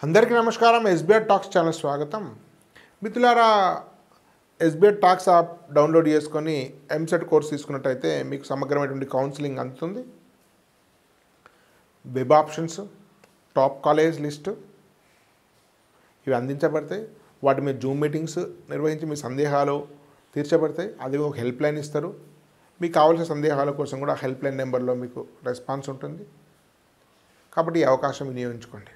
అందరికీ నమస్కారం. SBI talks channel స్వాగతం. మిత్రులారా, ఎస్బీఐ టాక్స్ యాప్ డౌన్లోడ్ చేసుకొని ఎంసెట్ కోర్స్ తీసుకున్నట్టయితే మీకు సమగ్రమైనటువంటి కౌన్సిలింగ్ అందుతుంది. Web options, top college list ఇవి అందించబడతాయి. వాటి మీద జూమ్ మీటింగ్స్ నిర్వహించి మీ సందేహాలు తీర్చబడతాయి. అది ఒక హెల్ప్ లైన్ ఇస్తారు. మీకు కావాల్సిన సందేహాల కోసం కూడా హెల్ప్ లైన్ నెంబర్లో మీకు రెస్పాన్స్ ఉంటుంది. కాబట్టి ఈ అవకాశం వినియోగించుకోండి.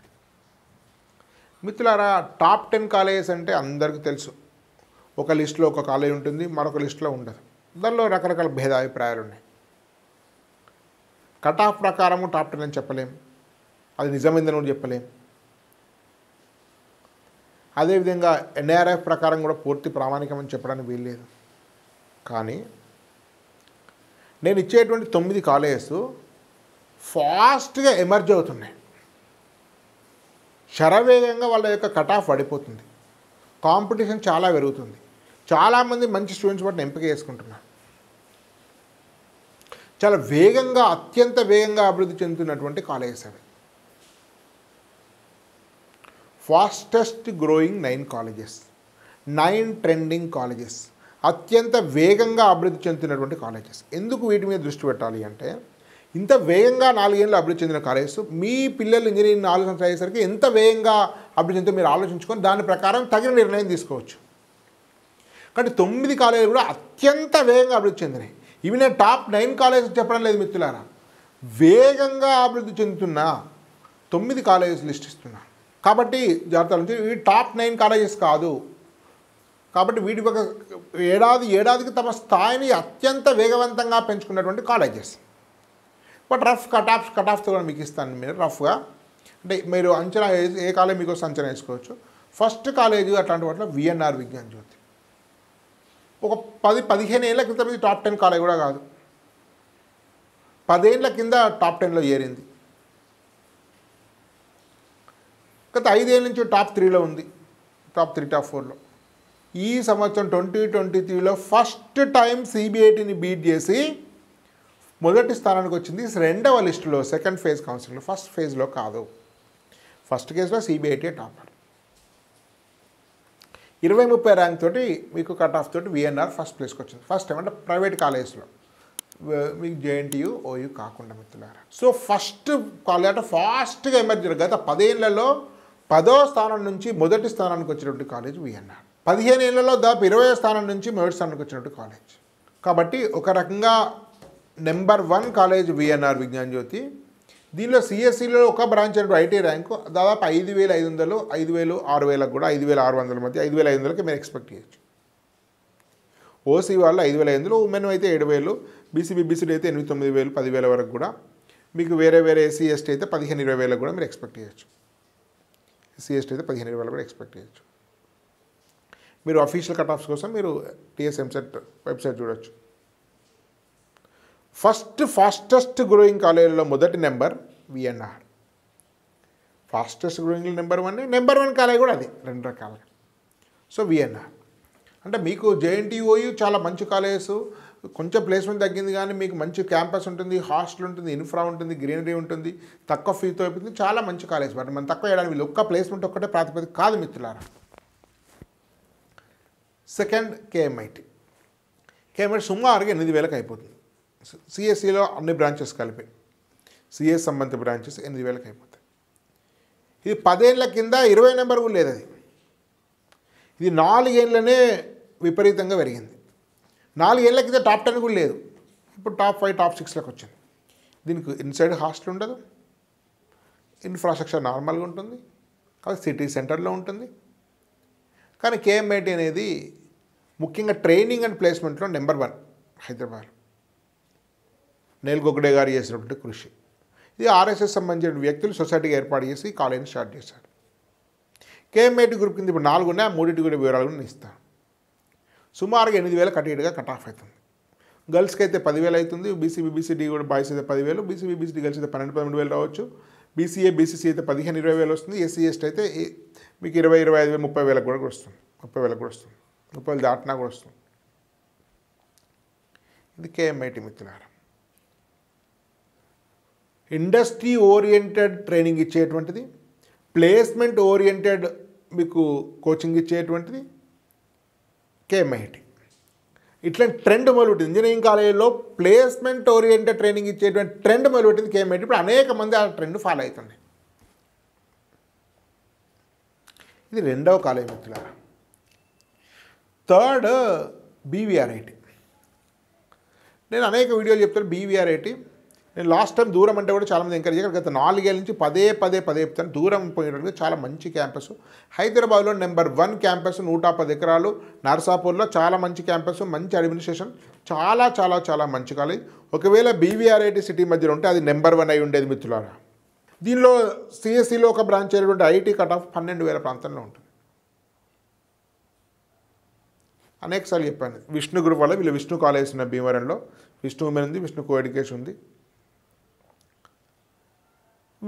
మిత్రులారా, టాప్ 10 కాలేజెస్ అంటే అందరికీ తెలుసు. ఒక లిస్టులో ఒక కాలేజ్ ఉంటుంది, మరొక లిస్టులో ఉండదు. దానిలో రకరకాల భేదాభిప్రాయాలు ఉన్నాయి. కట్ ఆఫ్ ప్రకారము టాప్ 10 అని చెప్పలేం, అది నిజమైందని కూడా చెప్పలేం. అదేవిధంగా ఎన్ఆర్ఎఫ్ ప్రకారం కూడా పూర్తి ప్రామాణికమని చెప్పడానికి వీల్లేదు. కానీ నేను ఇచ్చేటువంటి 9 కాలేజెస్ ఫాస్ట్గా ఎమర్జ్ అవుతున్నాయి. శరవేగంగా వాళ్ళ యొక్క కట్ ఆఫ్ పడిపోతుంది. కాంపిటీషన్ చాలా పెరుగుతుంది. చాలామంది మంచి స్టూడెంట్స్ వాటిని ఎంపిక చేసుకుంటున్నారు. చాలా వేగంగా, అత్యంత వేగంగా అభివృద్ధి చెందుతున్నటువంటి కాలేజెస్ అవి. Fastest growing 9 colleges, 9 trending colleges, అత్యంత వేగంగా అభివృద్ధి చెందుతున్నటువంటి కాలేజెస్. ఎందుకు వీటి మీద దృష్టి పెట్టాలి అంటే, ఇంత వేగంగా 4 ఏళ్ళు అభివృద్ధి చెందిన కాలేజెస్ మీ పిల్లలు ఇంజనీరింగ్ 4 సంవత్సరాలు అయ్యేసరికి ఎంత వేగంగా అభివృద్ధి చెందుతో మీరు ఆలోచించుకొని దాని ప్రకారం తగిన నిర్ణయం తీసుకోవచ్చు. కానీ 9 కాలేజీలు కూడా అత్యంత వేగంగా అభివృద్ధి చెందినాయి. ఇవి నేను టాప్ 9 కాలేజెస్ చెప్పడం లేదు మిత్రులారా, వేగంగా అభివృద్ధి చెందుతున్న 9 కాలేజెస్ లిస్ట్ ఇస్తున్నా. కాబట్టి జాగ్రత్తల నుంచి ఇవి టాప్ 9 కాలేజెస్ కాదు. కాబట్టి వీటి ఒక ఏడాదికి తమ స్థాయిని అత్యంత వేగవంతంగా పెంచుకున్నటువంటి కాలేజెస్. బట్ రఫ్ కట్ ఆఫ్తో కూడా మీకు ఇస్తాను. మీరు రఫ్గా అంటే మీరు అంచనా ఏ కాలేజ్ మీకు వస్తే అంచనా వేసుకోవచ్చు. ఫస్ట్ కాలేజీ అట్లాంటి వాటిలో విఎన్ఆర్ విజ్ఞాన్ జ్యోతి. ఒక 10-15 ఏళ్ళ క్రితం ఇది టాప్ 10 కాలేజ్ కూడా కాదు. 10 ఏళ్ళ కింద టాప్ 10లో ఏరింది. గత 5 ఏళ్ళ నుంచి టాప్ 3లో ఉంది, టాప్ 3, టాప్ 4లో. ఈ సంవత్సరం 2023లో ఫస్ట్ టైం సిబిఐటిని బీట్ చేసి మొదటి స్థానానికి వచ్చింది. రెండవ లిస్టులో, సెకండ్ ఫేజ్ కౌన్సిలింగ్లో, ఫస్ట్ ఫేజ్లో కాదు. ఫస్ట్ కేసులో సిబిఐటీ టాపర్. 20-30 ర్యాంక్ తోటి మీకు కట్ ఆఫ్ తోటి విఎన్ఆర్ ఫస్ట్ ప్లేస్కి వచ్చింది. ఫస్ట్ టైం అంటే ప్రైవేట్ కాలేజ్లో, మీకు జేఎన్టీయూ, ఓయూ కాకుండా మిత్రులారా. సో ఫస్ట్ కాలేజ్ అంటే ఫాస్ట్గా ఎమర్జ్. గత 10 ఏళ్లలో 10వ స్థానం నుంచి మొదటి స్థానానికి వచ్చినటువంటి కాలేజ్ విఎన్ఆర్. 15 ఏళ్లలో దాదాపు 20వ స్థానం నుంచి మొదటి స్థానానికి వచ్చినటువంటి కాలేజ్. కాబట్టి ఒక రకంగా నెంబర్ 1 కాలేజ్ విఎన్ఆర్ విజ్ఞాన్ జ్యోతి. దీనిలో సిఎస్సిలో ఒక బ్రాంచ్ అంటే ఐటీ ర్యాంకు దాదాపు 5,500, 5,000, 6,000 కూడా 5,600 మధ్య 5,500కి మీరు ఎక్స్పెక్ట్ చేయొచ్చు. ఓసీ వాళ్ళు 5,500, ఉమెన్ అయితే 7,000, బీసీడీ అయితే 8,000-9,000, 10,000 వరకు కూడా మీకు వేరే ఎస్సీ ఎస్టీ అయితే 15,000-20,000 కూడా మీరు ఎక్స్పెక్ట్ చేయొచ్చు. ఎస్సీ ఎస్టీ అయితే 15,000 కూడా ఎక్స్పెక్ట్ చేయొచ్చు. మీరు అఫీషియల్ కట్ ఆఫ్స్ కోసం మీరు టీఎస్ ఎంసెట్ వెబ్సైట్ చూడొచ్చు. ఫాస్టెస్ట్ గ్రోయింగ్ కాలేజీలో మొదటి number VNR. Fastest growing number 1, number 1 college కూడా అది 2 రకాలుగా. సో విఎన్ఆర్ అంటే మీకు జేఎన్టీఓయు చాలా మంచి కాలేజెస్. కొంచెం ప్లేస్మెంట్ తగ్గింది కానీ మీకు మంచి క్యాంపస్ ఉంటుంది, హాస్టల్ ఉంటుంది, ఇన్ఫ్రా ఉంటుంది, గ్రీనరీ ఉంటుంది, తక్కువ ఫీజుతో అయిపోతుంది. చాలా మంచి కాలేజ్. బట్ మనం తక్కువ చేయడానికి వీళ్ళు ఒక్క ప్లేస్మెంట్ ఒక్కటే ప్రాతిపదిక కాదు మిత్రులారా. సెకండ్ కేఎంఐటి సుమారుగా 8,000కి అయిపోతుంది. సిఎస్సిలో అన్ని బ్రాంచెస్ కలిపి సిఎస్ సంబంధిత బ్రాంచెస్ 8,000కి అయిపోతాయి. ఇది 10 ఏళ్ల కింద 20 నెంబర్ కూడా లేదు. ఇది 4 ఏళ్ళనే విపరీతంగా పెరిగింది. 4 ఏళ్ల కింద టాప్ 10 కూడా లేదు. ఇప్పుడు టాప్ 5, టాప్ 6లకు వచ్చింది. దీనికి ఇన్సైడ్ హాస్టల్ ఉండదు, ఇన్ఫ్రాస్ట్రక్చర్ నార్మల్గా ఉంటుంది, అది సిటీ సెంటర్లో ఉంటుంది. కానీ కేఎంఐటి అనేది ముఖ్యంగా ట్రైనింగ్ అండ్ ప్లేస్మెంట్లో నెంబర్ 1 హైదరాబాద్. నీల్ గొగ్డే గారు చేసినటువంటి కృషి. ఇది ఆర్ఎస్ఎస్ సంబంధించిన వ్యక్తులు సొసైటీగా ఏర్పాటు చేసి కాలేజీని స్టార్ట్ చేశారు. కేఎంఐటి గ్రూప్ కింద ఇప్పుడు 4 ఉన్నాయి. ఆ 3 కూడా వివరాలు కూడా ఇస్తాను. సుమారుగా 8,000 కటీడ్గా కట్ ఆఫ్ అవుతుంది. గర్ల్స్కి అయితే 10,000 అవుతుంది. బీసీడీ కూడా బాయ్స్ అయితే 10,000, బీసీడీ గర్ల్స్ అయితే 12-13,000 రావచ్చు. బీసీఏ బీసీసీ అయితే 15-20,000 వస్తుంది. ఎస్సీ ఎస్టీ అయితే మీకు 20-25,000, 30,000 కూడా వస్తుంది. 30,000 కూడా వస్తుంది. 30,000 దాటినా కూడా వస్తుంది. ఇది కేఎంఐటి మిత్రులారా. ఇండస్ట్రీ ఓరియంటెడ్ ట్రైనింగ్ ఇచ్చేటువంటిది, ప్లేస్మెంట్ ఓరియంటెడ్ మీకు కోచింగ్ ఇచ్చేటువంటిది కేఎంఐటి. ఇట్లాంటి ట్రెండ్ మొదలుపెట్టింది. ఇంజనీరింగ్ కాలేజీలో ప్లేస్మెంట్ ఓరియంటెడ్ ట్రైనింగ్ ఇచ్చేటువంటి ట్రెండ్ మొదలుపెట్టింది కేఎంఐటి. ఇప్పుడు అనేక మంది ఆ ట్రెండ్ ఫాలో అవుతుంది. ఇది రెండవ కాలేజీ మిత్రులారా. Third BVRIT. నేను అనేక వీడియోలు చెప్తాను బీవీఆర్ఐటి. నేను లాస్ట్ టైం దూరం అంటే కూడా చాలామంది ఎంకరేజ్ చేయాలి. గత 4 ఏళ్ళ నుంచి పదే చెప్తాను. దూరం పోయినట్టుగా చాలా మంచి క్యాంపస్. హైదరాబాద్లో నెంబర్ 1 క్యాంపస్, 110 ఎకరాలు. నర్సాపూర్లో చాలా మంచి క్యాంపస్, మంచి అడ్మినిస్ట్రేషన్, చాలా చాలా చాలా మంచి కాలేజ్. ఒకవేళ బీవీఆర్ఐటి సిటీ మధ్యలో ఉంటే అది నెంబర్ 1 అయి ఉండేది మిత్రులారా. దీనిలో సిఎస్సిలో ఒక బ్రాంచ్ అయినటువంటి ఐఐటి కట్ ఆఫ్ 12,000 ప్రాంతంలో ఉంటుంది. అనేకసార్లు చెప్పాను. విష్ణు గ్రూప్ వల్ల వీళ్ళు విష్ణు కాలేజ్ ఉన్న భీమవరంలో విష్ణు ఉమెన్ ఉంది, విష్ణు కో ఎడ్యుకేషన్ ఉంది.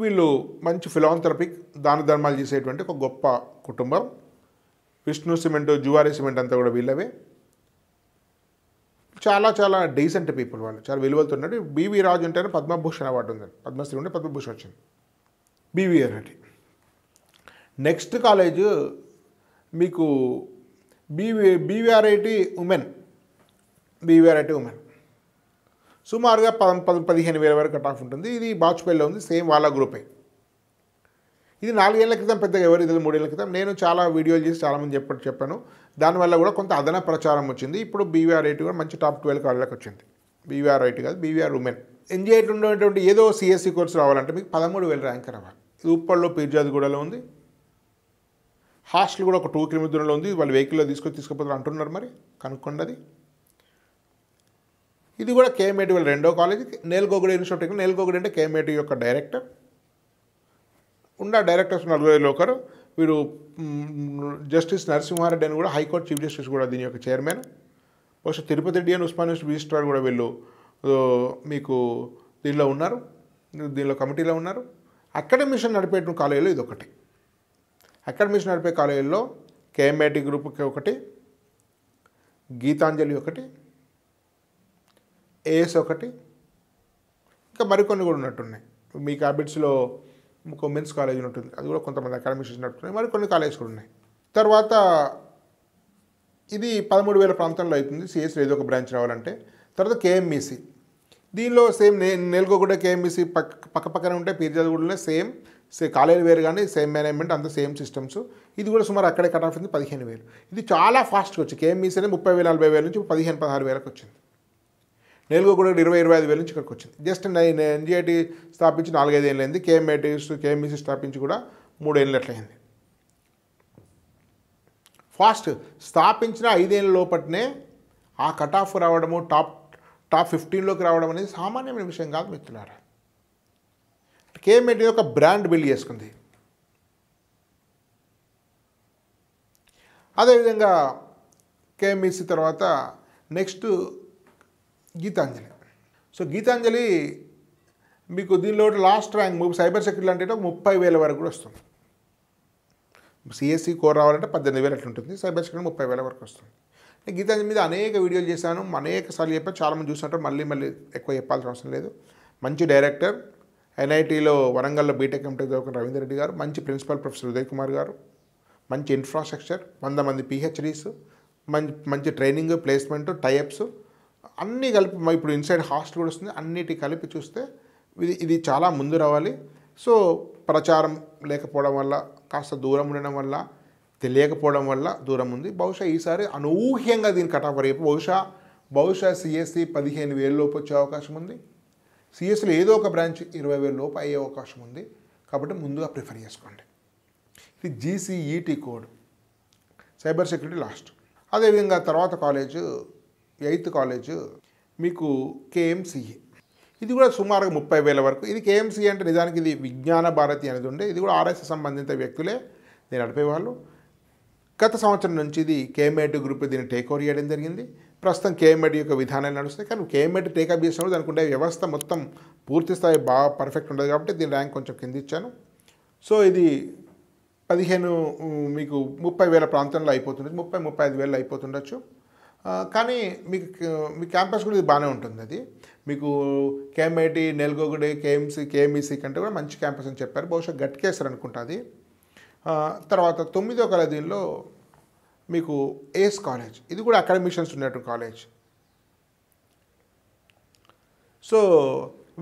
వీళ్ళు మంచి ఫిలాంథ్రపిక్ దాన ధర్మాలు చేసేటువంటి ఒక గొప్ప కుటుంబం. విష్ణు సిమెంట్, జువారీ సిమెంట్ అంతా కూడా వీళ్ళవే. చాలా చాలా డీసెంట్ పీపుల్ వాళ్ళు, చాలా విలువలతో ఉన్నట్టు. బీవీ రాజు ఉంటేనే పద్మభూషణ్ అవార్డు ఉంది, పద్మశ్రీ ఉంటే పద్మభూషణ్ వచ్చింది. బీవీఆర్ఐటి. నెక్స్ట్ కాలేజ్ మీకు బీవీఆర్ఐటి ఉమెన్. బీవీఆర్ఐటి ఉమెన్ సుమారుగా 15,000 వరకు కట్ ఆఫ్ ఉంటుంది. ఇది బాచుపల్లిలో ఉంది, సేమ్ వాళ్ళ గ్రూపే. ఇది 4 ఏళ్ల క్రితం పెద్దగా ఎవరు, ఇది 3 ఏళ్ల క్రితం నేను చాలా వీడియోలు చేసి చాలామంది చెప్పాను. దానివల్ల కూడా కొంత అదన ప్రచారం వచ్చింది. ఇప్పుడు బీవీఆర్ఐటి కూడా మంచి టాప్ 12 కాలేజ్లకు వచ్చింది. బీవీఆర్ఐటి కాదు, బీవీఆర్ ఉమెన్. ఎన్జీఐటి ఉండేటువంటి ఏదో సిఎస్సి కోర్సు రావాలంటే మీకు 13,000 ర్యాంక్ రావాలి. ఇది ఉప్పల్లో పీర్జాదిగూడలో ఉంది. హాస్టల్ కూడా ఒక 2 కిలోమీటర్ దూరంలో ఉంది. వాళ్ళు వెహికల్లో తీసుకుపోతారు అంటున్నారు, మరి కనుక్కోండి. ఇది కూడా కేఎంఐటి వాళ్ళ రెండో కాలేజ్. నేల్గొగడ institute of technology. నేల్గొగడ అంటే కేఎంఐటి యొక్క డైరెక్టర్. డైరెక్టర్స్ 4 ఒకరు. వీరు జస్టిస్ నరసింహారెడ్డి అని కూడా హైకోర్టు చీఫ్ జస్టిస్ కూడా దీని యొక్క చైర్మన్. బహుశా తిరుపతి రెడ్డి అని ఉస్మానియా రిజిస్ట్రార్ కూడా వీళ్ళు మీకు దీనిలో ఉన్నారు, దీనిలో కమిటీలో ఉన్నారు. అకాడమిషన్ నడిపే కాలేజీలో ఇది ఒకటి. అకాడమిషన్ నడిపే కాలేజీలో కేఎంఐటి గ్రూప్కి ఒకటి, గీతాంజలి ఒకటి, ఏఎస్ ఒకటి, ఇంకా మరికొన్ని కూడా ఉన్నట్టున్నాయి. మీ క్యాబిట్స్లో ఒక ఉమెన్స్ కాలేజ్ ఉంటుంది, అది కూడా కొంతమంది అకాడమిషన్స్ నడుపుతున్నాయి. మరికొన్ని కాలేజెస్ కూడా ఉన్నాయి. తర్వాత ఇది 13,000 ప్రాంతంలో అవుతుంది సిఎస్లో ఏదో ఒక బ్రాంచ్ రావాలంటే. తర్వాత కేఎంఈసి. దీనిలో సేమ్ నేల్గొగడ కేఎంఈసి పక్కనే ఉంటాయి. పీర్జాదిగూడలో సేమ్ కాలేజ్ వేరు కానీ సేమ్ మేనేజ్మెంట్, అంతా సేమ్ సిస్టమ్స్. ఇది కూడా సుమారు అక్కడే కట్ ఆఫ్ ఉంది 15,000. ఇది చాలా ఫాస్ట్గా వచ్చి కేఎంఈసి అనేది 30,000-40,000 నుంచి 15,000-16,000 వచ్చింది. నేల్గొగడ 20,000-25,000 నుంచి ఇక్కడికి వచ్చింది. జస్ట్ ఎన్జీఐటి స్థాపించి 4-5 ఏళ్ళు అయింది. కేఎంఈసి స్థాపించి కూడా 3 ఏళ్ళు అట్లయింది. ఫాస్ట్ స్థాపించిన 5 ఏళ్ళ లోపట్నే ఆ కట్ ఆఫ్ రావడము, టాప్ 15లోకి రావడం అనేది సామాన్యమైన విషయం కాదు మిత్రులారా. కేఎంఐటి ఒక బ్రాండ్ బిల్డ్ చేసుకుంది. అదేవిధంగా కేఎంఈసి తర్వాత నెక్స్ట్ గీతాంజలి. సో గీతాంజలి మీకు దీనిలో లాస్ట్ ర్యాంక్ సైబర్ సెక్యూరిటీ అంటే 30,000 వరకు కూడా వస్తుంది. సిఎస్సి కోర్ రావాలంటే 18,000 అట్లా ఉంటుంది. సైబర్ సెక్యూరిటీ 30,000 వరకు వస్తుంది. నేను గీతాంజలి మీద అనేక వీడియోలు చేశాను, అనేక సార్లు చెప్పాను. చాలామంది చూసినట్టు మళ్ళీ ఎక్కువ చెప్పాల్సిన అవసరం లేదు. మంచి డైరెక్టర్. ఎన్ఐటీలో వరంగల్లో బీటెక్ ఎంటెక్ చదువుకున్న రవీందర్ రెడ్డి గారు, మంచి ప్రిన్సిపల్ ప్రొఫెసర్ ఉదయ్ కుమార్ గారు, మంచి ఇన్ఫ్రాస్ట్రక్చర్, 100 మంది పిహెచ్డీస్, మంచి ట్రైనింగ్, ప్లేస్మెంట్, టైఅప్స్ అన్నీ కలిపి ఇప్పుడు ఇన్సైడ్ హాస్టల్ కూడా వస్తుంది. అన్నిటి కలిపి చూస్తే ఇది చాలా ముందు రావాలి. సో ప్రచారం లేకపోవడం వల్ల, కాస్త దూరం ఉండడం వల్ల, తెలియకపోవడం వల్ల దూరం ఉంది. బహుశా ఈసారి అనూహ్యంగా దీన్ని కటాఫ్ రేపు బహుశా సిఎస్సి 15,000 లోపు వచ్చే అవకాశం ఉంది. సిఎస్సిలో ఏదో ఒక బ్రాంచ్ 20,000 లోపు అయ్యే అవకాశం ఉంది. కాబట్టి ముందుగా ప్రిఫర్ చేసుకోండి. ఇది జీసీఈటీ కోడ్. Cyber security last. అదేవిధంగా తర్వాత కాలేజ్ 8th కాలేజ్ మీకు కేఎంసిఏ. ఇది కూడా సుమారుగా 30,000 వరకు. ఇది కేఎంసిఏ అంటే నిజానికి ఇది విజ్ఞాన భారతి అనేది ఉండే. ఇది కూడా ఆర్ఎస్ఎస్ సంబంధిత వ్యక్తులే దీన్ని నడిపేవాళ్ళు. గత సంవత్సరం నుంచి ఇది కేఎంఐటి గ్రూప్ దీన్ని టేక్ ఓవర్ చేయడం జరిగింది. ప్రస్తుతం కేఎంఐటి యొక్క విధానాలు నడుస్తాయి. కానీ కేఎంఐటి టేకప్ చేసినప్పుడు దానికి ఉండే వ్యవస్థ మొత్తం పూర్తి స్థాయి బాగా పర్ఫెక్ట్ ఉండదు కాబట్టి దీని ర్యాంక్ కొంచెం కింద ఇచ్చాను. సో ఇది 15 మీకు 30,000 ప్రాంతంలో అయిపోతుంది. 30-35,000 అయిపోతుండొచ్చు. కానీ మీ క్యాంపస్ కూడా ఇది బాగానే ఉంటుంది. అది మీకు కేఎంఐటి, నెల్గొగడ, కేఎంఈసి కంటే కూడా మంచి క్యాంపస్ అని చెప్పారు. బహుశా గట్కేసర్ అనుకుంటా అది. తర్వాత 9వ కాలేజీలో మీకు ఏస్ కాలేజ్, ఇది కూడా అకాడమిషియన్స్ ఉన్నటువంటి కాలేజ్. సో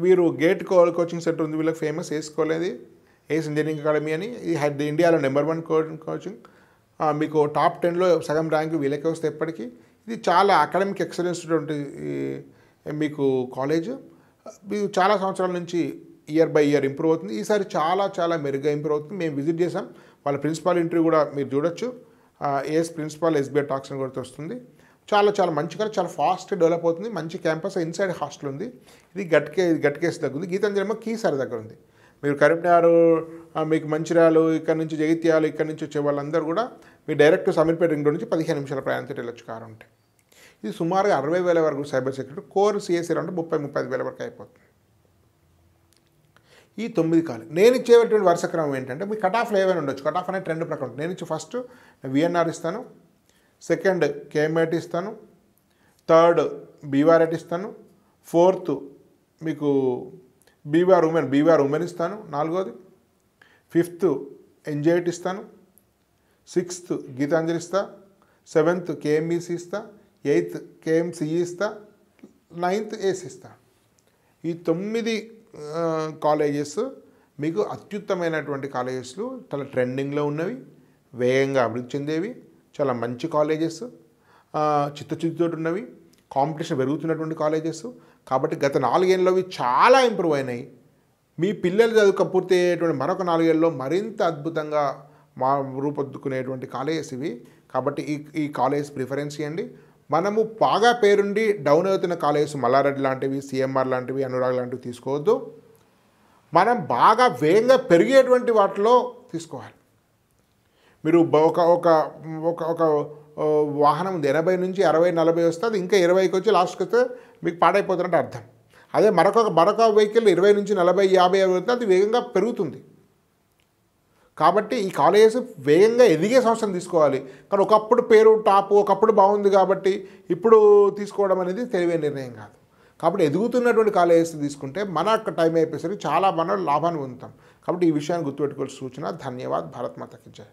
వీరు గేట్ కోచింగ్ సెంటర్ ఉంది, వీళ్ళకి ఫేమస్ ఏస్ కాలేజ్, ఏస్ ఇంజనీరింగ్ అకాడమీ అని. ఇది ఇండియాలో నెంబర్ 1 కోచింగ్. మీకు టాప్ 10లో సగం ర్యాంకు వీళ్ళకే వస్తే ఎప్పటికీ. ఇది చాలా అకాడమిక్ ఎక్సలెన్స్ ఉన్నటువంటి మీకు కాలేజ్. మీకు చాలా సంవత్సరాల నుంచి ఇయర్ బై ఇయర్ ఇంప్రూవ్ అవుతుంది. ఈసారి చాలా చాలా మెరుగ్గా ఇంప్రూవ్ అవుతుంది. మేము విజిట్ చేసాం, వాళ్ళ ప్రిన్సిపాల్ ఇంటర్వ్యూ కూడా మీరు చూడొచ్చు. ఏఎస్ ప్రిన్సిపాల్ ఎస్బీఐ టాక్స్ అని కూడా వస్తుంది. చాలా చాలా మంచిగా చాలా ఫాస్ట్గా డెవలప్ అవుతుంది. మంచి క్యాంపస్, ఇన్సైడ్ హాస్టల్ ఉంది. ఇది గట్కేసి దగ్గర ఉంది. గీతాంజలి కీసారి దగ్గర ఉంది. మీరు కరీంనగర్, మీకు మంచిర్యాల, ఇక్కడ నుంచి జగిత్యాల, ఇక్కడ నుంచి వచ్చే వాళ్ళందరూ కూడా మీరు డైరెక్ట్ సమీర్పేట రింగ్ రోడ్ నుంచి 15 నిమిషాల ప్రయాణంతో వెళ్ళొచ్చు కారు ఉంటే. ఇది సుమారుగా 60,000 వరకు సైబర్ సెక్యూరిటీ, కోర్ సిఎస్సి అంటే 30,000-35,000 వరకు అయిపోతుంది. ఈ 9 కాలేజ్ నేను ఇచ్చేటువంటి వరుస క్రమం ఏంటంటే, మీ కట్ ఆఫ్లో ఏమైనా ఉండొచ్చు. కట్ ఆఫ్ అనే ట్రెండ్ ప్రకారం నేను ఇచ్చి ఫస్ట్ విఎన్ఆర్ ఇస్తాను, సెకండ్ కేఎంఐటి ఇస్తాను, థర్డ్ బీవార్ఐటి ఇస్తాను, ఫోర్త్ మీకు బీవీఆర్ ఉమెన్ ఇస్తాను, 4వది, 5th ఎన్జేఐటి ఇస్తాను, 6th గీతాంజలి ఇస్తా, 7th కేఎంఈసి ఇస్తా, 8th కేఎంసిఈ ఇస్తా, 9th ఏసి ఇస్తా. ఈ 9 కాలేజెస్ మీకు అత్యుత్తమైనటువంటి కాలేజెస్లు, చాలా ట్రెండింగ్లో ఉన్నవి, వేగంగా అభివృద్ధి చెందేవి, చాలా మంచి కాలేజెస్, చిత్తశుద్ధితో ఉన్నవి, కాంపిటీషన్ పెరుగుతున్నటువంటి కాలేజెస్. కాబట్టి గత 4 ఏళ్ళవి చాలా ఇంప్రూవ్ అయినాయి. మీ పిల్లలు పూర్తి అయ్యేటువంటి మరొక 4 ఏళ్ళలో మరింత అద్భుతంగా రూపొందుకునేటువంటి కాలేజెస్ ఇవి. కాబట్టి ఈ కాలేజ్ ప్రిఫరెన్స్ ఇవ్వండి. మనము బాగా పేరుండి డౌన్ అవుతున్న కాలేజెస్ మల్లారెడ్డి లాంటివి, సిఎంఆర్ లాంటివి, అనురాగ్ లాంటివి తీసుకోవద్దు. మనం బాగా వేగంగా పెరిగేటువంటి వాటిలో తీసుకోవాలి. మీరు ఒక వాహనం ఉంది, 80 నుంచి 60, 40 వస్తే అది ఇంకా 20కి వచ్చి లాస్ట్కి వస్తే మీకు పాడైపోతున్నట్టు అర్థం. అదే మరొక వెహికల్ 20 నుంచి 40, 50 వస్తే అది వేగంగా పెరుగుతుంది. కాబట్టి ఈ కాలేజెస్ వేగంగా ఎదిగే సంస్థను తీసుకోవాలి. కానీ ఒకప్పుడు పేరు టాప్, ఒకప్పుడు బాగుంది కాబట్టి ఇప్పుడు తీసుకోవడం అనేది తెలివైన నిర్ణయం కాదు. కాబట్టి ఎదుగుతున్నటువంటి కాలేజెస్ తీసుకుంటే మన టైం అయిపోయేసరికి చాలా మనం లాభాన్ని పొందుతాం. కాబట్టి ఈ విషయాన్ని గుర్తుపెట్టుకోవాల్సిన సూచన. ధన్యవాద్. భారత్ మాతాకి జై.